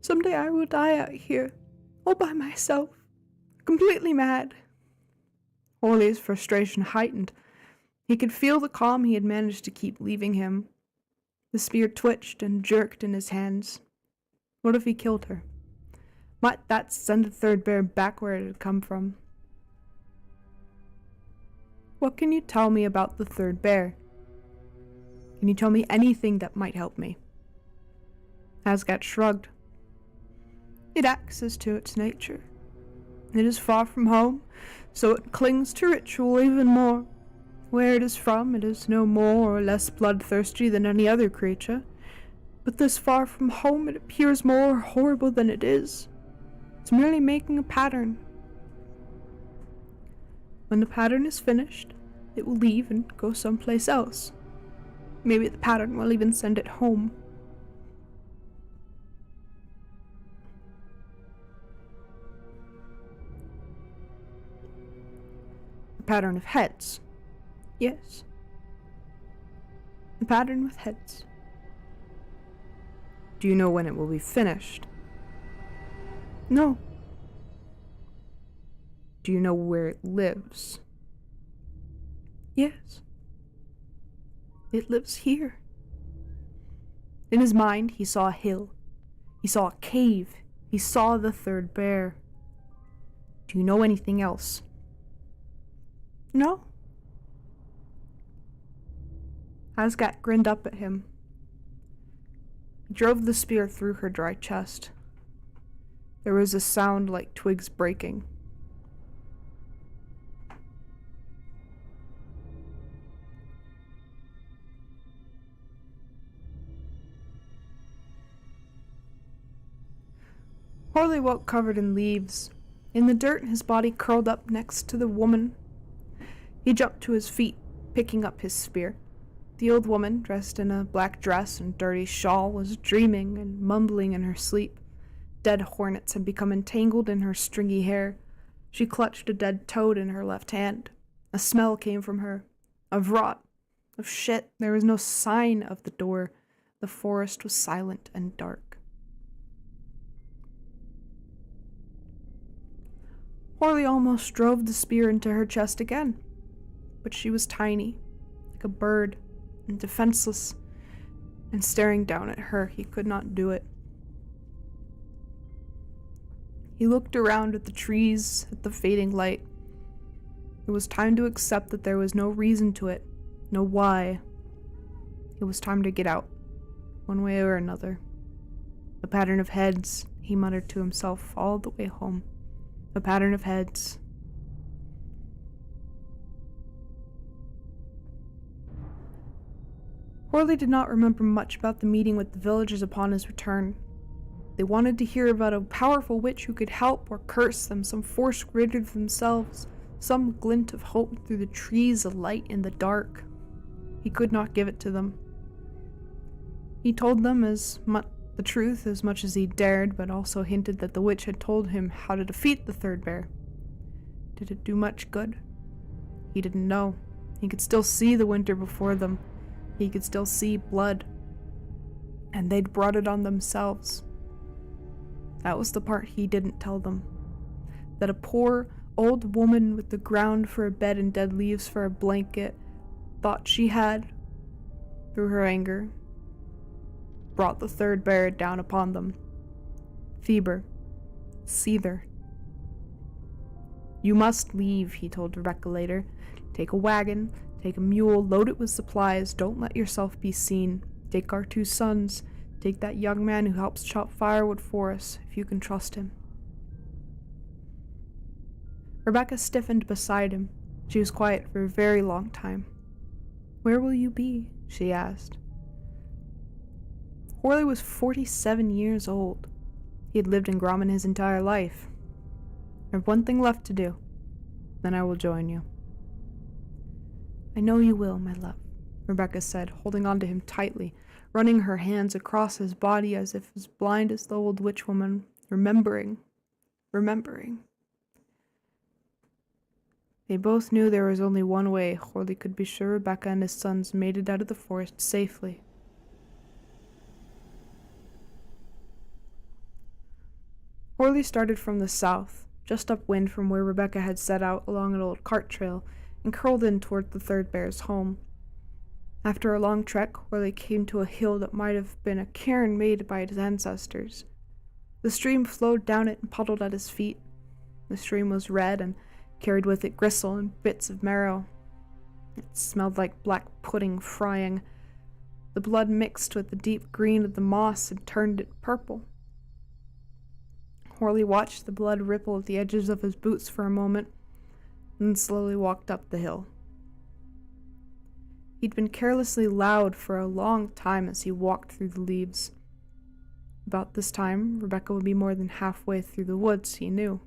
Someday I will die out here, all by myself, completely mad." Orly's frustration heightened. He could feel the calm he had managed to keep leaving him. The spear twitched and jerked in his hands. What if he killed her? Might that send the third bear back where it had come from? "What can you tell me about the third bear? Can you tell me anything that might help me?" Hasgat shrugged. "It acts as to its nature. It is far from home, so it clings to ritual even more. Where it is from, it is no more or less bloodthirsty than any other creature. But this far from home, it appears more horrible than it is. It's merely making a pattern. When the pattern is finished, it will leave and go someplace else. Maybe the pattern will even send it home." "A pattern of heads." "Yes. A pattern with heads." "Do you know when it will be finished?" "No." "Do you know where it lives?" "Yes. It lives here." In his mind, he saw a hill. He saw a cave. He saw the third bear. "Do you know anything else?" "No." Hasgat grinned up at him. He drove the spear through her dry chest. There was a sound like twigs breaking. Orly woke covered in leaves. In the dirt, his body curled up next to the woman. He jumped to his feet, picking up his spear. The old woman, dressed in a black dress and dirty shawl, was dreaming and mumbling in her sleep. Dead hornets had become entangled in her stringy hair. She clutched a dead toad in her left hand. A smell came from her, of rot, of shit. There was no sign of the door. The forest was silent and dark. Orly almost drove the spear into her chest again, but she was tiny, like a bird, and defenseless, and staring down at her, he could not do it. He looked around at the trees, at the fading light. It was time to accept that there was no reason to it, no why. It was time to get out, one way or another. A pattern of heads, he muttered to himself all the way home. A pattern of heads. Orly did not remember much about the meeting with the villagers upon his return. They wanted to hear about a powerful witch who could help or curse them, some force greater than themselves, some glint of hope through the trees, a light in the dark. He could not give it to them. He told them as much the truth as much as he dared, but also hinted that the witch had told him how to defeat the third bear. Did it do much good? He didn't know. He could still see the winter before them. He could still see blood. And they'd brought it on themselves. That was the part he didn't tell them. That a poor, old woman with the ground for a bed and dead leaves for a blanket thought she had, through her anger, brought the third bear down upon them. Feber. Seether. You must leave, he told Rebecca later. Take a wagon, take a mule, load it with supplies, don't let yourself be seen. Take our 2 sons, take that young man who helps chop firewood for us, if you can trust him. Rebecca stiffened beside him. She was quiet for a very long time. Where will you be? She asked. Horley was 47 years old. He had lived in Grommen his entire life. I have one thing left to do. Then I will join you. I know you will, my love, Rebecca said, holding on to him tightly, running her hands across his body as if as blind as the old witch woman, remembering. They both knew there was only one way Horley could be sure Rebecca and his sons made it out of the forest safely. Horley started from the south, just upwind from where Rebecca had set out along an old cart trail, and curled in toward the third bear's home. After a long trek, Horley came to a hill that might have been a cairn made by his ancestors. The stream flowed down it and puddled at his feet. The stream was red and carried with it gristle and bits of marrow. It smelled like black pudding frying. The blood mixed with the deep green of the moss and turned it purple. Horley watched the blood ripple at the edges of his boots for a moment, then slowly walked up the hill. He'd been carelessly loud for a long time as he walked through the leaves. About this time, Rebecca would be more than halfway through the woods, he knew.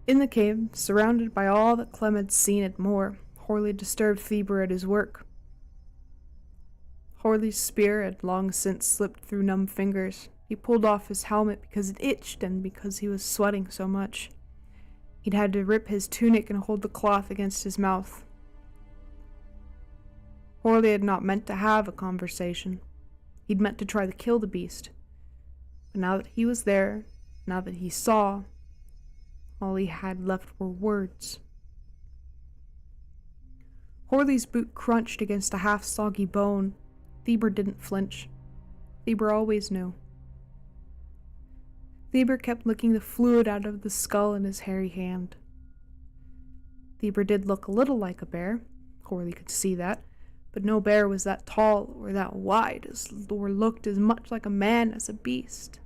In the cave, surrounded by all that Clem had seen and more, Horley disturbed Feber at his work. Horley's spear had long since slipped through numb fingers. He pulled off his helmet because it itched and because he was sweating so much. He'd had to rip his tunic and hold the cloth against his mouth. Horley had not meant to have a conversation. He'd meant to try to kill the beast. But now that he was there, now that he saw, all he had left were words. Horley's boot crunched against a half-soggy bone. Feber didn't flinch. Feber always knew. Feber kept licking the fluid out of the skull in his hairy hand. Feber did look a little like a bear. Horley could see that. But no bear was that tall or that wide, or looked as much like a man as a beast.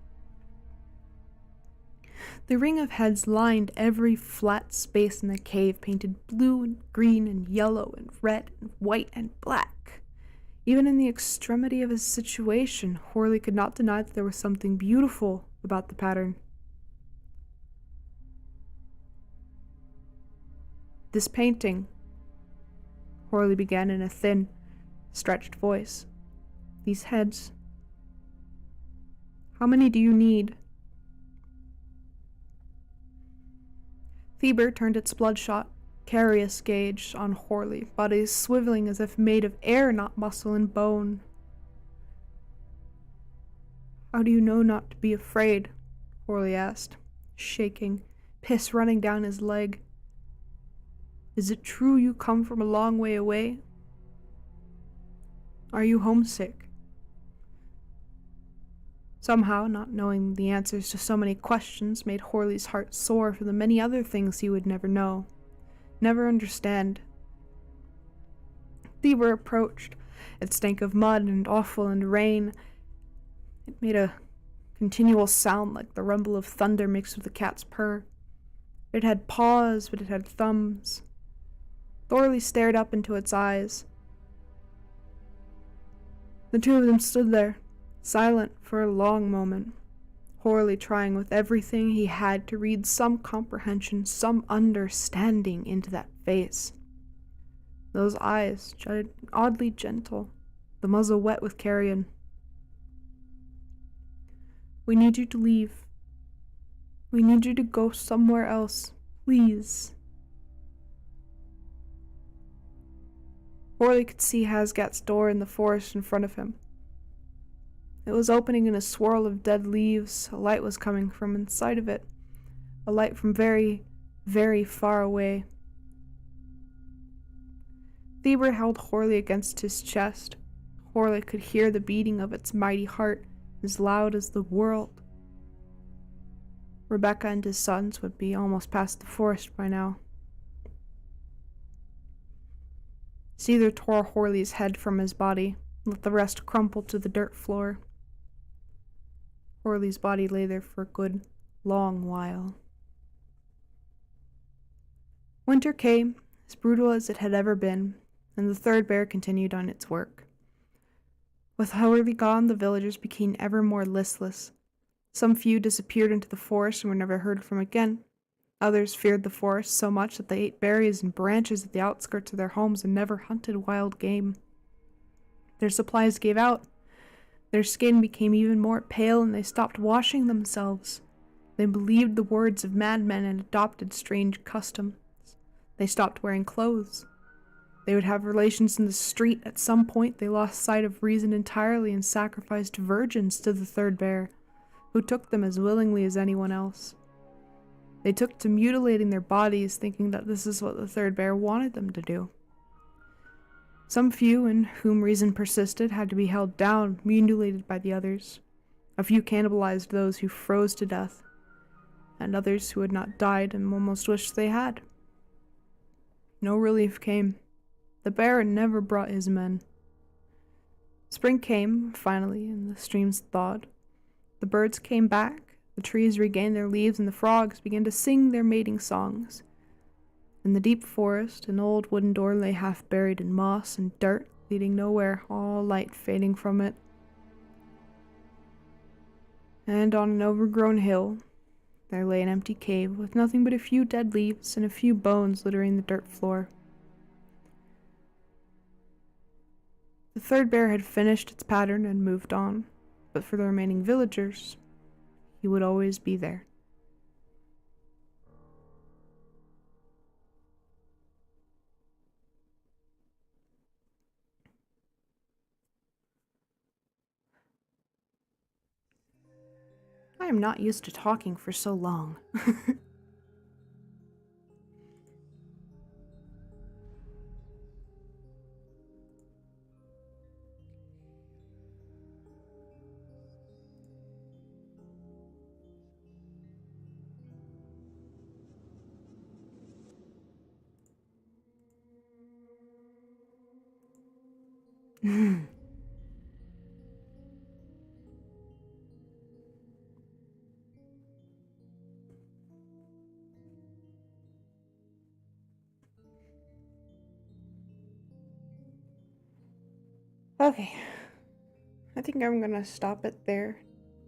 The ring of heads lined every flat space in the cave, painted blue and green and yellow and red and white and black. Even in the extremity of his situation, Horley could not deny that there was something beautiful about the pattern. This painting, Horley began in a thin, stretched voice. These heads. How many do you need? Feber turned its bloodshot, carious gaze on Horley, bodies swiveling as if made of air, not muscle and bone. How do you know not to be afraid? Horley asked, shaking, piss running down his leg. Is it true you come from a long way away? Are you homesick? Somehow, not knowing the answers to so many questions made Horley's heart sore for the many other things he would never know, never understand. Fever approached. It stank of mud and offal and rain. It made a continual sound like the rumble of thunder mixed with a cat's purr. It had paws, but it had thumbs. Horley stared up into its eyes. The two of them stood there, silent for a long moment, Horley trying with everything he had to read some comprehension, some understanding into that face. Those eyes, oddly gentle, the muzzle wet with carrion. We need you to leave. We need you to go somewhere else, please. Horley could see Hasgat's door in the forest in front of him. It was opening in a swirl of dead leaves. A light was coming from inside of it. A light from very, very far away. Thieber held Horley against his chest. Horley could hear the beating of its mighty heart, as loud as the world. Rebecca and his sons would be almost past the forest by now. Seether tore Horley's head from his body, and let the rest crumple to the dirt floor. Horley's body lay there for a good, long while. Winter came, as brutal as it had ever been, and the third bear continued on its work. With Horley gone, the villagers became ever more listless. Some few disappeared into the forest and were never heard from again. Others feared the forest so much that they ate berries and branches at the outskirts of their homes and never hunted wild game. Their supplies gave out. Their skin became even more pale, and they stopped washing themselves. They believed the words of madmen and adopted strange customs. They stopped wearing clothes. They would have relations in the street. At some point, they lost sight of reason entirely and sacrificed virgins to the third bear, who took them as willingly as anyone else. They took to mutilating their bodies, thinking that this is what the third bear wanted them to do. Some few, in whom reason persisted, had to be held down, mutilated by the others. A few cannibalized those who froze to death, and others who had not died and almost wished they had. No relief came. The bear never brought his men. Spring came, finally, and the streams thawed. The birds came back, the trees regained their leaves, and the frogs began to sing their mating songs. In the deep forest, an old wooden door lay half buried in moss and dirt, leading nowhere, all light fading from it. And on an overgrown hill, there lay an empty cave with nothing but a few dead leaves and a few bones littering the dirt floor. The third bear had finished its pattern and moved on, but for the remaining villagers, he would always be there. I am not used to talking for so long. Okay, I think I'm gonna stop it there